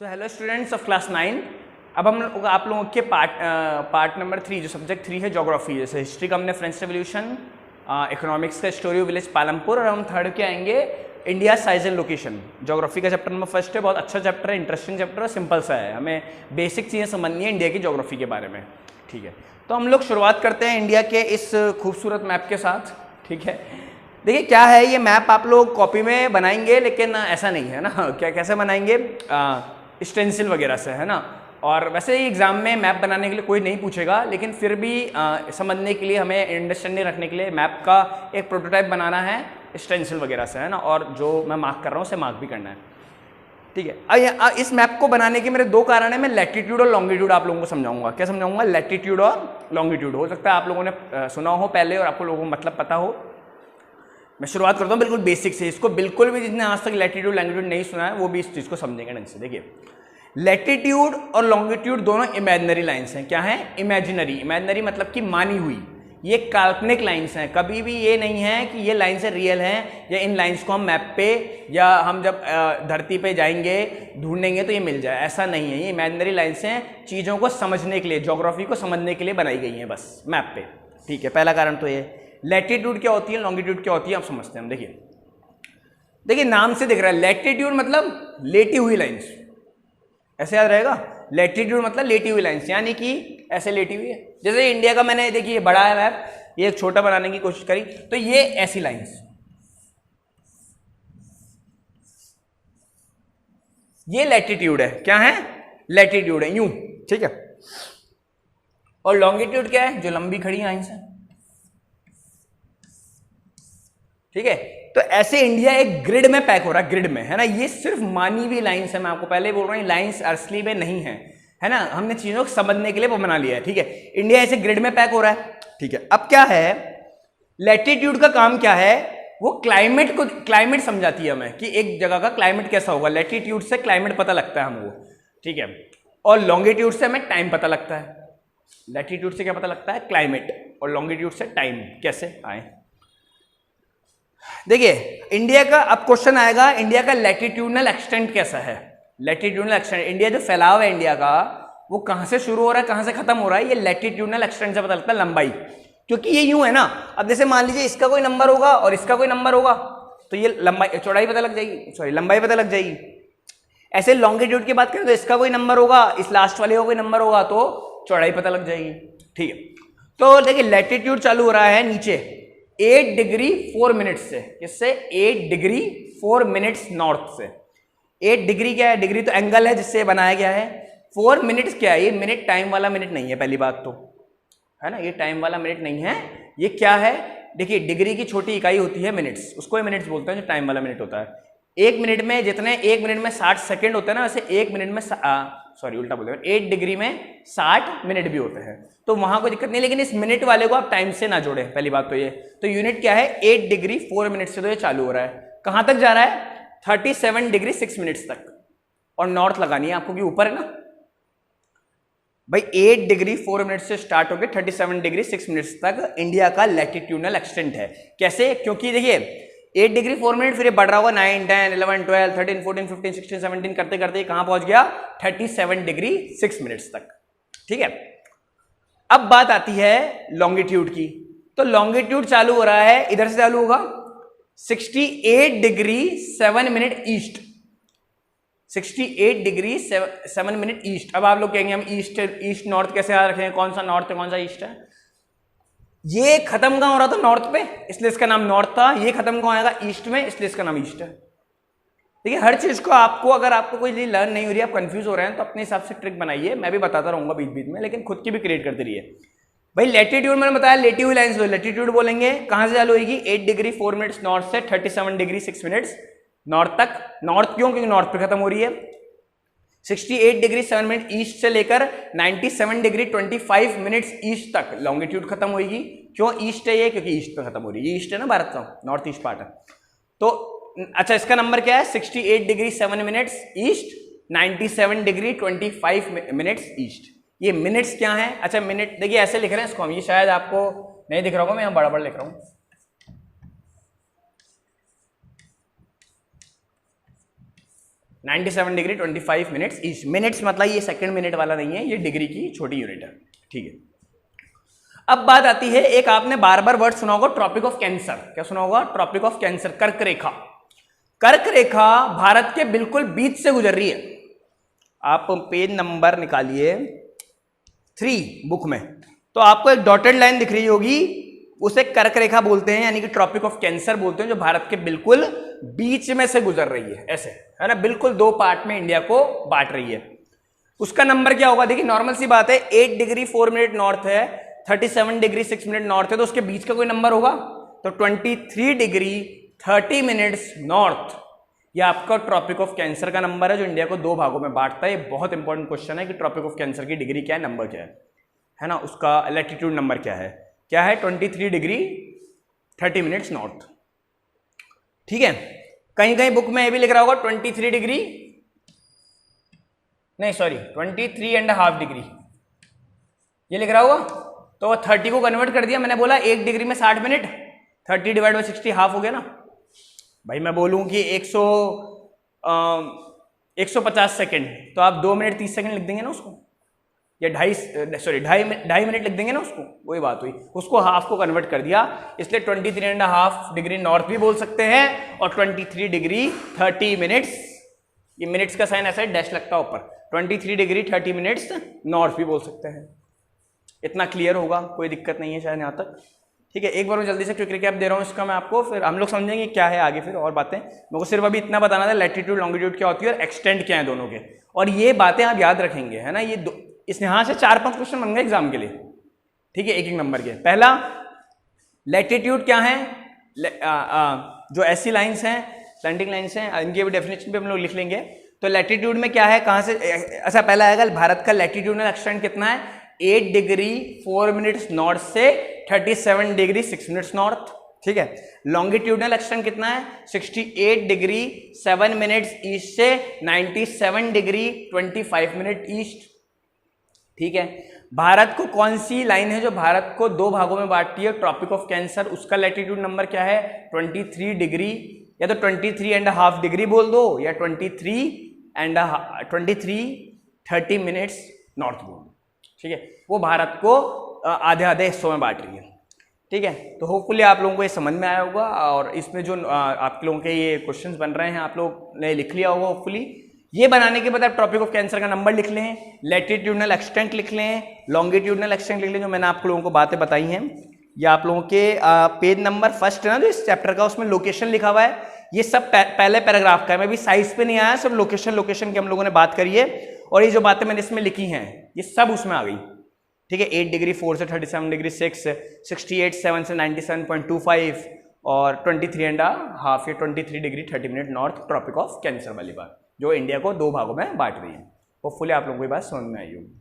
So hello students of class 9। अब हम आप लोगों के पार्ट नंबर 3 जो सब्जेक्ट 3 है ज्योग्राफी, जैसे हिस्ट्री का हमने फ्रेंच रेवोल्यूशन, इकोनॉमिक्स का स्टोरी ऑफ विलेज पालमपुर, और हम थर्ड के आएंगे India size and location. Geography का चैप्टर नंबर फर्स्ट है, बहुत अच्छा चैप्टर है, इंटरेस्टिंग चैप्टर है, सिंपल सा है, हमें बेसिक चीज़ें समझनी है इंडिया की ज्योग्राफी के बारे में। ठीक है, तो हम लोग शुरुआत करते हैं इंडिया के इस खूबसूरत मैप के साथ। ठीक है, देखिए क्या है ये मैप, आप लोग कॉपी में बनाएंगे लेकिन ऐसा नहीं है ना, क्या कैसे बनाएंगे, स्टेंसिल वगैरह से, है ना। और वैसे ही एग्जाम में मैप बनाने के लिए कोई नहीं पूछेगा, लेकिन फिर भी समझने के लिए, हमें अंडरस्टैंडिंग रखने के लिए मैप का एक प्रोटोटाइप बनाना है स्टेंसिल वगैरह से, है ना। और जो मैं मार्क कर रहा हूँ उसे मार्क भी करना है। ठीक है, इस मैप को बनाने के मेरे दो कारण है। मैं लैटिट्यूड और लॉन्गिट्यूड आप लोगों को समझाऊंगा। क्या समझाऊंगा? लैटिट्यूड और लॉन्गिट्यूड। हो सकता है आप लोगों ने सुना हो पहले और आपको लोगों को मतलब पता हो। मैं शुरुआत करता हूँ बिल्कुल बेसिक से। इसको बिल्कुल भी जिसने आज तक लैटिट्यूड लॉन्गिट्यूड नहीं सुना है वो भी इस चीज़ को समझेंगे ढंग से। देखिए, लैटिट्यूड और लॉन्गिट्यूड दोनों इमेजिनरी लाइन्स हैं। क्या है? इमेजिनरी। इमेजिनरी मतलब कि मानी हुई, ये काल्पनिक लाइन्स हैं। कभी भी ये नहीं है कि ये लाइन से रियल हैं या इन लाइन्स को हम मैप पे या हम जब धरती पे जाएंगे ढूंढेंगे तो ये मिल जाए, ऐसा नहीं है। ये इमेजिनरी लाइन्स हैं, चीज़ों को समझने के लिए, ज्योग्राफी को समझने के लिए बनाई गई हैं बस मैप पे। ठीक है, पहला कारण तो ये। लैटिट्यूड क्या होती है, लॉन्गिट्यूड क्या होती है, आप समझते हैं। देखिए नाम से दिख रहा है, लैटिट्यूड मतलब लेटी हुई लाइन्स, ऐसे याद रहेगा। लैटिट्यूड मतलब लेटी हुई लाइन्स, यानी कि ऐसे लेटी हुई है। जैसे इंडिया का मैंने देखिए बड़ा है मैप, ये एक छोटा बनाने की कोशिश करी, तो ये ऐसी लाइन्स, ये लैटिट्यूड है। क्या है? लैटिट्यूड है, यूं। ठीक है, और लॉन्गिट्यूड क्या है? जो लंबी खड़ी लाइन्स है। ठीक है, तो ऐसे इंडिया एक ग्रिड में पैक हो रहा है, ग्रिड में, है ना। ये सिर्फ मानी हुई लाइन्स है, मैं आपको पहले बोल रहा हूँ, लाइन्स असली में नहीं है ना। हमने चीजों को समझने के लिए वो बना लिया है। ठीक है, इंडिया ऐसे ग्रिड में पैक हो रहा है। ठीक है, अब क्या है, लैटिट्यूड का काम क्या है? वो क्लाइमेट समझाती है हमें कि एक जगह का क्लाइमेट कैसा होगा। लैटिट्यूड से क्लाइमेट पता लगता है हमको। ठीक है, और लॉन्गिट्यूड से हमें टाइम पता लगता है। लैटिट्यूड से क्या पता लगता है? क्लाइमेट, और लॉन्गिट्यूड से टाइम कैसे आए। देखिए इंडिया का, अब क्वेश्चन आएगा, इंडिया का लैटिट्यूडनल एक्सटेंट कैसा है। लैटिट्यूडनल एक्सटेंट, इंडिया जो फैलाव है इंडिया का, वो कहां से शुरू हो रहा है कहां से खत्म हो रहा है, ये लैटिट्यूडनल एक्सटेंट से पता लगता है, लंबाई। क्योंकि ये यूं है ना, अब जैसे मान लीजिए इसका कोई नंबर होगा और इसका कोई नंबर होगा, तो ये लंबाई, चौड़ाई पता लग जाएगी, सॉरी लंबाई पता लग जाएगी। ऐसे लॉन्गिट्यूड की बात करें तो इसका कोई नंबर होगा, इस लास्ट वाले का कोई नंबर होगा, तो चौड़ाई पता लग जाएगी। ठीक है, तो देखिए लैटिट्यूड चालू हो रहा है नीचे 8 डिग्री 4 मिनट से। किससे? 8 डिग्री 4 मिनट्स नॉर्थ से। 8 डिग्री क्या है? डिग्री तो एंगल है जिससे बनाया गया है। 4 मिनट्स क्या है? ये मिनट टाइम वाला मिनट नहीं है, पहली बात तो, है ना, ये टाइम वाला मिनट नहीं है। ये क्या है? देखिए डिग्री की छोटी इकाई होती है मिनट्स, उसको मिनट्स बोलते हैं, जो टाइम वाला मिनट होता है। एक मिनट में जितने, एक मिनट में 60 सेकेंड होते हैं ना, वैसे एक मिनट में सॉरी उल्टा बोल रहे हैं, 8 डिग्री में 60 मिनट भी होते हैं, तो वहां कोई दिक्कत नहीं। लेकिन इस मिनट वाले को आप टाइम से ना जोड़े, पहली बात तो ये। तो यूनिट क्या है? 8 डिग्री 4 मिनट से तो ये चालू हो रहा है। कहां तक जा रहा है? 37 डिग्री 6 मिनट्स तक। और नॉर्थ लगानी है आपको, कि ऊपर है ना भाई। 8 डिग्री 4 मिनट से स्टार्ट होकर 37 डिग्री 6 मिनट्स तक इंडिया का लैटिट्यूडनल एक्सटेंट है। कैसे? क्योंकि देखिए 8 डिग्री 4 मिनट, फिर ये बढ़ रहा होगा 9, 10, 11, 12, 13, 14, 15, 16, 17 करते करते कहां पहुंच गया? 37 डिग्री 6 मिनट्स तक। ठीक है, अब बात आती है लॉन्गिट्यूड की। तो लॉन्गिट्यूड चालू हो रहा है, इधर से चालू होगा 68 degree 7 minute east. 68 degree 7 minute east. अब आप लोग कहेंगे हम ईस्ट नॉर्थ कैसे याद रखें, कौन सा नॉर्थ है कौन सा ईस्ट है। ये खत्म कहां हो रहा था? नॉर्थ पे, इसलिए इसका नाम नॉर्थ था। ये खत्म कहां आएगा? ईस्ट में, इसलिए इसका नाम ईस्ट है। देखिए हर चीज को आपको, अगर आपको कोई चीज लर्न नहीं हो रही है, आप कंफ्यूज हो रहे हैं, तो अपने हिसाब से ट्रिक बनाइए। मैं भी बताता रहूंगा बीच बीच में, लेकिन खुद की भी क्रिएट करते रहिए। भाई लैटिट्यूड मैंने बताया, लेटी हुई लाइन्स, लैटिट्यूड बोलेंगे। कहां से चालू होगी? 8 डिग्री 4 मिनट्स नॉर्थ से 37 डिग्री 6 मिनट्स नॉर्थ तक। नॉर्थ क्यों? क्योंकि नॉर्थ पे खत्म हो रही है। 68 डिग्री 7 मिनट ईस्ट से लेकर 97 डिग्री 25 मिनट्स ईस्ट तक लॉन्गिट्यूड खत्म होगी। क्यों ईस्ट है ये? क्योंकि ईस्ट पे खत्म हो रही है। ये ईस्ट है ना भारत का, नॉर्थ ईस्ट पार्ट है। तो अच्छा, इसका नंबर क्या है? 68 degree 7 minutes east, 97 degree 25 minutes east. ये मिनट्स क्या है? अच्छा मिनट, देखिए ऐसे लिख रहे हैं इसको हम, ये शायद आपको नहीं दिख रहा होगा, मैं यहाँ बड़ा बड़ा लिख रहा हूँ। 97 डिग्री 25 मिनट्स ईस्ट। मिनट्स मतलब ये सेकंड मिनट वाला नहीं है, ये डिग्री की छोटी यूनिट है, ठीक है। अब बात आती है, एक आपने बार बार वर्ड सुना होगा ट्रॉपिक ऑफ कैंसर। क्या सुना होगा? ट्रॉपिक ऑफ कैंसर, कर्क रेखा। कर्क रेखा भारत के बिल्कुल बीच से गुजर रही है। आप पेज नंबर निकालिए 3 बुक में, तो आपको एक डॉटेड लाइन दिख रही होगी, उसे कर्क रेखा बोलते हैं, यानी कि ट्रॉपिक ऑफ कैंसर बोलते हैं, जो भारत के बिल्कुल बीच में से गुजर रही है, ऐसे है ना, बिल्कुल 2 पार्ट में इंडिया को बांट रही है। उसका नंबर क्या होगा? देखिए नॉर्मल सी बात है, 8 डिग्री 4 मिनट नॉर्थ है, 37 डिग्री 6 मिनट नॉर्थ है, तो उसके बीच का कोई नंबर होगा, तो 23 डिग्री 30 मिनट्स नॉर्थ, ये आपका ट्रॉपिक ऑफ कैंसर का नंबर है, जो इंडिया को 2 भागों में बांटता है। ये बहुत इंपॉर्टेंट क्वेश्चन है कि ट्रॉपिक ऑफ कैंसर की डिग्री क्या है, नंबर क्या है ना, उसका लैटिट्यूड नंबर क्या है? 23 डिग्री 30 मिनट्स नॉर्थ, ठीक है। कहीं कहीं बुक में ये भी लिख रहा होगा 23 डिग्री, नहीं सॉरी 23.5 डिग्री, ये लिख रहा होगा, तो 30 को कन्वर्ट कर दिया, मैंने बोला 1 डिग्री में 60 मिनट, 30 डिवाइड बाई 60 हाफ हो गया ना भाई। मैं बोलूं कि 150 सेकेंड, तो आप 2 मिनट 30 सेकेंड लिख देंगे ना उसको, या ढाई मिनट लिख देंगे ना उसको, वही बात हुई, उसको हाफ को कन्वर्ट कर दिया, इसलिए 23.5 डिग्री नॉर्थ भी बोल सकते हैं, और 23 डिग्री 30 मिनट्स, ये मिनट्स का साइन ऐसा डैश लगता है ऊपर, 23 डिग्री 30 मिनट्स नॉर्थ भी बोल सकते हैं। इतना क्लियर होगा, कोई दिक्कत नहीं है शायद यहाँ तक, ठीक है। एक बार मैं जल्दी से क्विक रिकैप दे रहा हूँ इसका मैं आपको, फिर हम लोग समझेंगे क्या है आगे फिर और बातें। मेरे को सिर्फ अभी इतना बताना था लैटिट्यूड लॉन्गिट्यूड क्या होती है और एक्सटेंट क्या है दोनों के, और ये बातें आप याद रखेंगे, है ना। ये इस यहाँ से 4-5 क्वेश्चन बन गए एग्जाम के लिए, ठीक है, एक नंबर के। पहला लैटिट्यूड क्या है, जो ऐसी लाइन्स हैं, स्लैंटिंग लाइन्स हैं, इनकी भी डेफिनेशन भी हम लोग लिख लेंगे। तो लैटिट्यूड में क्या है, कहाँ से, अच्छा पहला आएगा भारत का लैटिट्यूडनल एक्सटेंट कितना है, 8 डिग्री 4 मिनट्स नॉर्थ से 37 डिग्री 6 मिनट्स नॉर्थ, ठीक है। लॉन्गिट्यूडनल एक्सटेंट कितना है, 68 डिग्री 7 मिनट्स ईस्ट से 97 डिग्री 25 मिनट ईस्ट, ठीक है। भारत को कौन सी लाइन है जो भारत को 2 भागों में बांटती है, ट्रॉपिक ऑफ कैंसर, उसका लैटिट्यूड नंबर क्या है, 23 डिग्री, या तो 23.5 डिग्री बोल दो, या 30 मिनट्स नॉर्थ बोल दो, ठीक है। वो भारत को आधे आधे हिस्सों में बांट रही है, ठीक है। तो होपफुली आप लोगों को ये समझ में आया होगा, और इसमें जो आप लोगों के ये क्वेश्चंस बन रहे हैं आप लोग ने लिख लिया होगा होपफुली। ये बनाने के बाद आप ट्रॉपिक ऑफ कैंसर का नंबर लिख लें, लैटिट्यूडनल एक्सटेंट लिख लें, लॉन्गिट्यूडनल एक्सटेंट लिख लें, जो मैंने आप लोगों को बातें बताई हैं। ये आप लोगों के पेज नंबर फर्स्ट है ना जो इस चैप्टर का, उसमें लोकेशन लिखा हुआ है, ये सब पहले पैराग्राफ का है, मैं भी साइज पे नहीं आया, सब लोकेशन की हम लोगों ने बात करी है, और ये जो बातें मैंने इसमें लिखी हैं ये सब उसमें आ गई, ठीक है। 8 डिग्री 4 से 37 डिग्री 6, 68 7 से 97.25, और 23.5 या 23 degree 30 minute north, tropic of cancer वाली बात, जो इंडिया को 2 भागों में बांट रही है। होपफुली आप लोगों को ये बात समझ में आई होगी।